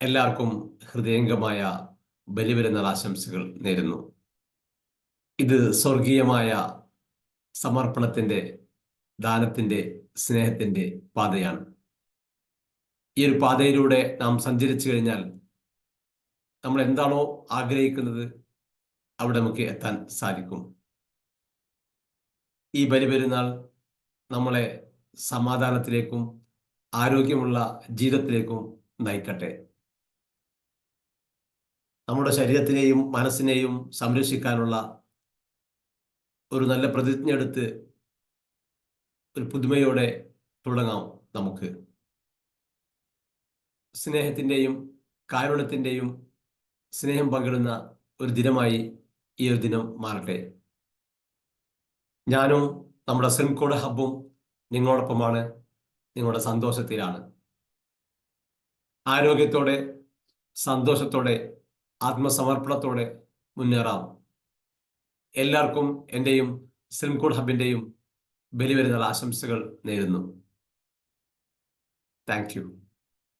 എല്ലാവർക്കും ഹൃദയംഗമായ ബലിപെരുന്നാൾ ആശംസകൾ നേരുന്നു. ഇത് സ്വർഗീയമായ സമർപ്പണത്തിന്റെ, ദാനത്തിന്റെ, സ്നേഹത്തിന്റെ പാതയാണ്. ഈ ഒരു പാതയിലൂടെ നാം സഞ്ചരിച്ചു കഴിഞ്ഞാൽ നമ്മൾ എന്താണോ ആഗ്രഹിക്കുന്നത് അവിടെ നമുക്ക് എത്താൻ സാധിക്കും. ഈ ബലിപെരുന്നാൾ നമ്മളെ സമാധാനത്തിലേക്കും ആരോഗ്യമുള്ള ജീവിതത്തിലേക്കും നയിക്കട്ടെ. നമ്മുടെ ശരീരത്തിനെയും മനസ്സിനെയും സംരക്ഷിക്കാനുള്ള ഒരു നല്ല പ്രതിജ്ഞ എടുത്ത് ഒരു പുതുമയോടെ തുടങ്ങാം. നമുക്ക് സ്നേഹത്തിൻ്റെയും കാരുണ്യത്തിൻ്റെയും സ്നേഹം പങ്കിടുന്ന ഒരു ദിനമായി ഈ ഒരു ദിനം മാറട്ടെ. ഞാനും നമ്മുടെ സെൻകോഡ് ഹബ്ബും നിങ്ങളോടൊപ്പമാണ്, നിങ്ങളുടെ സന്തോഷത്തിലാണ്. ആരോഗ്യത്തോടെ, സന്തോഷത്തോടെ, ആത്മസമർപ്പണത്തോടെ മുന്നേറാം. എല്ലാവർക്കും എൻ്റെയും സെൻകോഡ് ഹബിൻ്റെയും ബലിപെരുന്നാൾ ആശംസകൾ നേരുന്നു. Thank you.